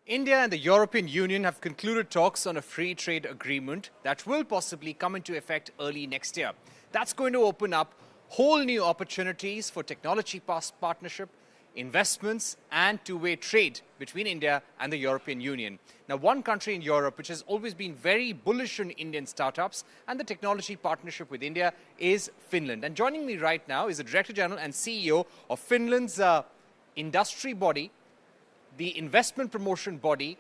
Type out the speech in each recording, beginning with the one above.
India and the European Union have concluded talks on a free trade agreement that will possibly come into effect early next year. That's going to open up whole new opportunities for technology partnership, investments and two-way trade between India and the European Union. Now, one country in Europe which has always been very bullish on Indian startups and the technology partnership with India is Finland. And joining me right now is the Director General and CEO of Finland's industry body, the investment promotion body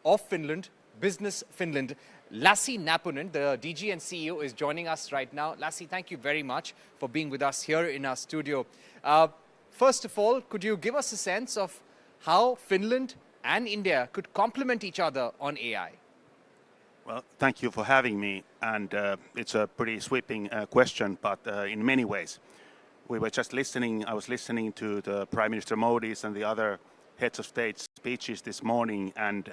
of Finland, Business Finland. Lassi Noponen, the DG and CEO, is joining us right now. Lassi, thank you very much for being with us here in our studio. First of all, could you give us a sense of how Finland and India could complement each other on AI? Well, thank you for having me. And it's a pretty sweeping question, but in many ways. We were just listening, I was listening to the Prime Minister Modi's and the other heads of state speeches this morning, and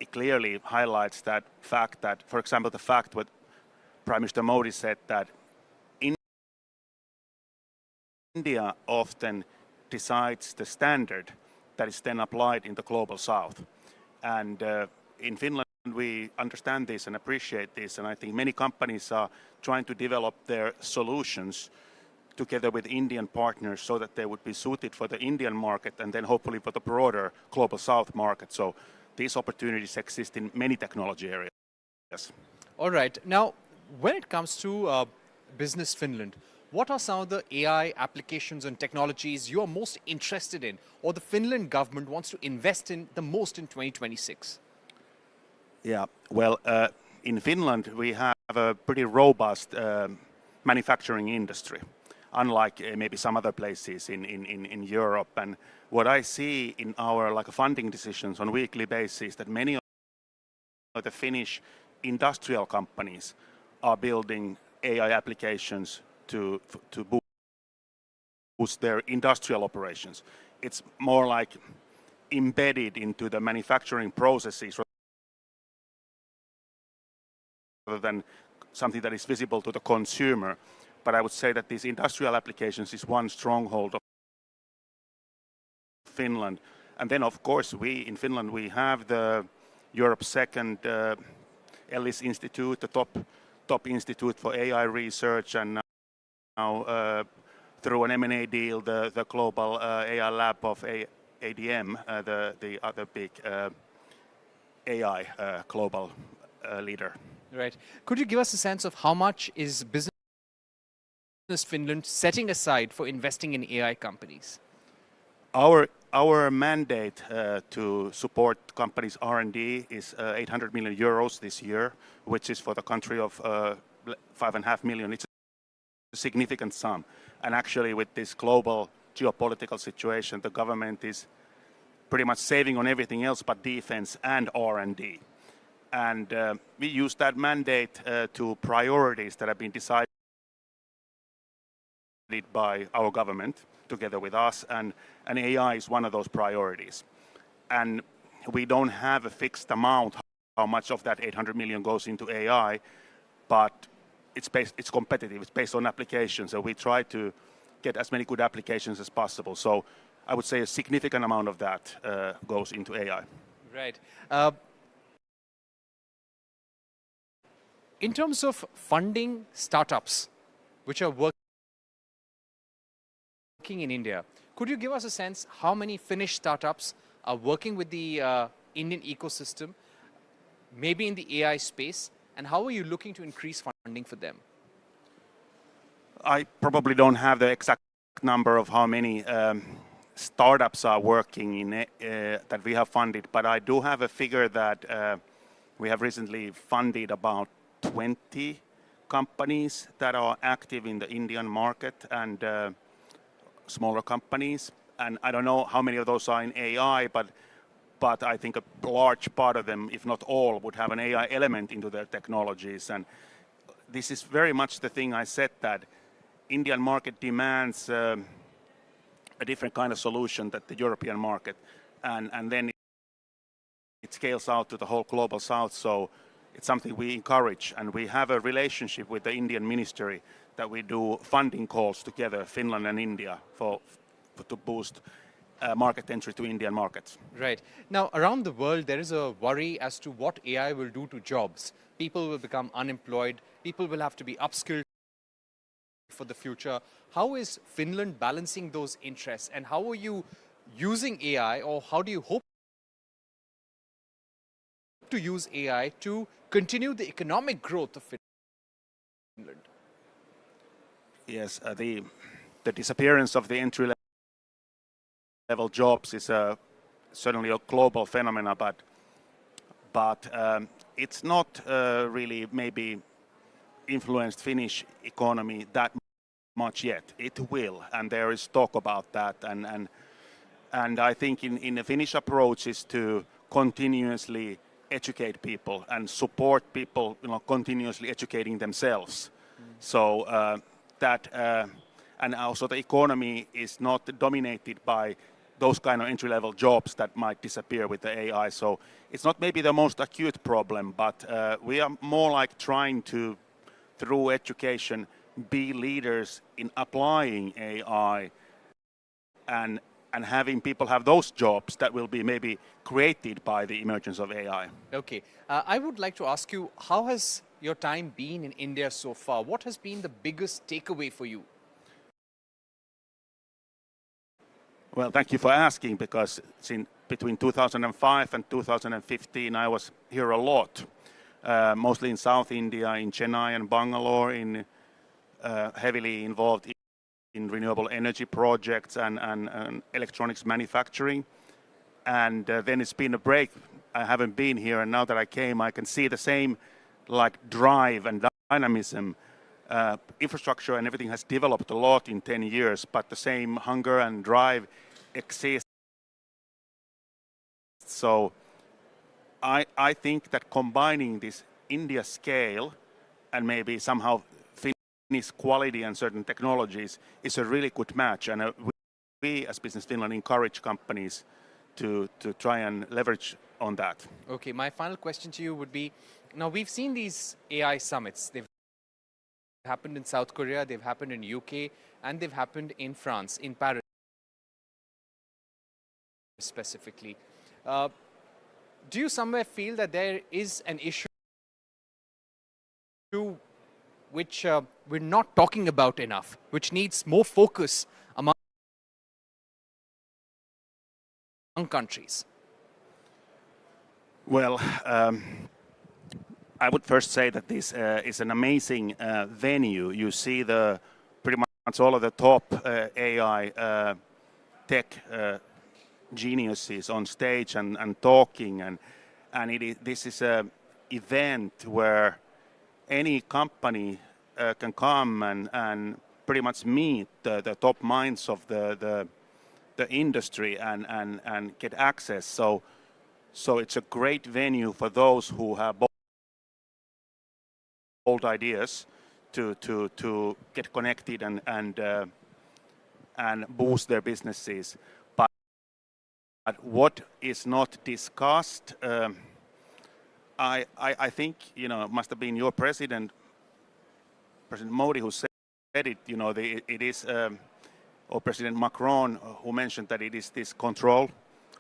it clearly highlights that fact that, for example, the fact what Prime Minister Modi said that India often decides the standard that is then applied in the global south. And in Finland, we understand this and appreciate this, and I think many companies are trying to develop their solutions together with Indian partners so that they would be suited for the Indian market and then hopefully for the broader global south market. So these opportunities exist in many technology areas. All right. Now, when it comes to Business Finland, what are some of the AI applications and technologies you are most interested in, or the Finland government wants to invest in the most in 2026? Yeah, well, in Finland we have a pretty robust manufacturing industry, unlike maybe some other places in Europe. And what I see in our funding decisions on a weekly basis, that many of the Finnish industrial companies are building AI applications to boost their industrial operations. It's more like embedded into the manufacturing processes rather than something that is visible to the consumer. But I would say that these industrial applications is one stronghold of Finland. And then, of course, in Finland, we have the Europe's second Ellis Institute, the top institute for AI research, and now through an M&A deal, the global AI lab of ADM, the other big AI global leader. Right. Could you give us a sense of how much is Business Finland setting aside for investing in AI companies? Our mandate to support companies' R&D is 800 million euros this year, which is for the country of 5.5 million. It's a significant sum. And actually, with this global geopolitical situation, the government is pretty much saving on everything else but defense and R&D. And we use that mandate to priorities that have been decided by our government together with us, and AI is one of those priorities. And we don't have a fixed amount how much of that 800 million goes into AI, but it's competitive, it's based on applications, so we try to get as many good applications as possible. So I would say a significant amount of that goes into AI. Right. In terms of funding startups which are working in India, could you give us a sense how many Finnish startups are working with the Indian ecosystem, maybe in the AI space, and how are you looking to increase funding for them? I probably don't have the exact number of how many startups are working in that we have funded, but I do have a figure that we have recently funded about 20 companies that are active in the Indian market, and smaller companies. And I don't know how many of those are in AI, but I think a large part of them, if not all, would have an AI element into their technologies. And this is very much the thing I said, that Indian market demands a different kind of solution than the European market. And then it scales out to the whole global south. So it's something we encourage, and we have a relationship with the Indian ministry that we do funding calls together, Finland and India, to boost market entry to Indian markets. Right. Now, around the world, there is a worry as to what AI will do to jobs. People will become unemployed. People will have to be upskilled for the future. How is Finland balancing those interests? And how are you using AI, or how do you hope to use AI to continue the economic growth of Finland? Yes, the disappearance of the entry-level jobs is certainly a global phenomenon, but it's not really maybe influenced Finnish economy that much yet. It will, and there is talk about that, and I think in the Finnish approach is to continuously educate people and support people, continuously educating themselves. So and also the economy is not dominated by those kind of entry-level jobs that might disappear with the AI. So it's not maybe the most acute problem, but we are more like trying to, through education, be leaders in applying AI and having people have those jobs that will be maybe created by the emergence of AI. Okay. I would like to ask you, how has your time been in India so far? What has been the biggest takeaway for you? Well, thank you for asking, because between 2005 and 2015 I was here a lot, mostly in South India, in Chennai and Bangalore, heavily involved in renewable energy projects and electronics manufacturing. And then it's been a break. I haven't been here, and now that I came, I can see the same drive and dynamism. Infrastructure and everything has developed a lot in 10 years, but the same hunger and drive exists. So I think that combining this India scale and maybe somehow Finnish quality and certain technologies is a really good match. And we as Business Finland encourage companies to try and leverage on that. Okay, my final question to you would be, now we've seen these AI summits. They've happened in South Korea, they've happened in UK, and they've happened in France, in Paris specifically. Do you somewhere feel that there is an issue which we're not talking about enough, which needs more focus among countries? Well, I would first say that this is an amazing venue. You see pretty much all of the top AI tech geniuses on stage and talking, and this is an event where any company can come and pretty much meet the top minds of the industry and get access. So it's a great venue for those who have bold ideas to get connected and boost their businesses. But what is not discussed, I think, it must have been your President Modi, who said it. It is, or President Macron, who mentioned that it is this control.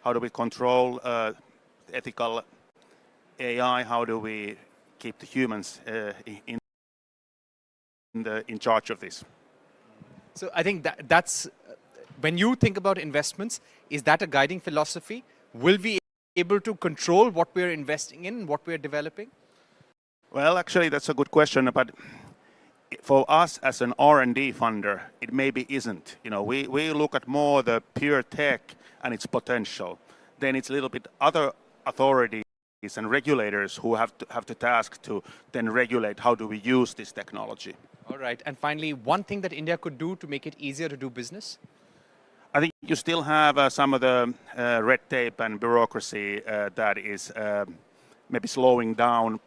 How do we control ethical AI? How do we keep the humans in charge of this? So I think that's when you think about investments, is that a guiding philosophy? Will we be able to control what we're investing in, what we're developing? Well, actually, that's a good question, but for us as an R&D funder, it maybe isn't. We look at more the pure tech and its potential. Then it's a little bit other authorities and regulators who have to task to then regulate how do we use this technology. All right. And finally, one thing that India could do to make it easier to do business? I think you still have some of the red tape and bureaucracy that is maybe slowing down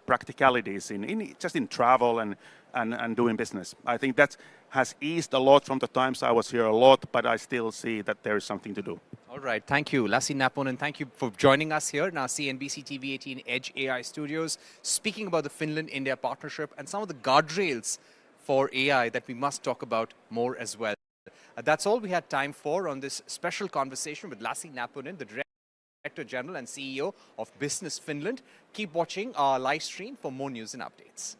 practicalities just in travel and doing business. I think that has eased a lot from the times I was here a lot, but I still see that there is something to do. All right. Thank you, Lassi Noponen. Thank you for joining us here in our CNBC-TV18 Edge AI studios, speaking about the Finland-India partnership and some of the guardrails for AI that we must talk about more as well. That's all we had time for on this special conversation with Lassi Noponen, the Director General and CEO of Business Finland. Keep watching our live stream for more news and updates.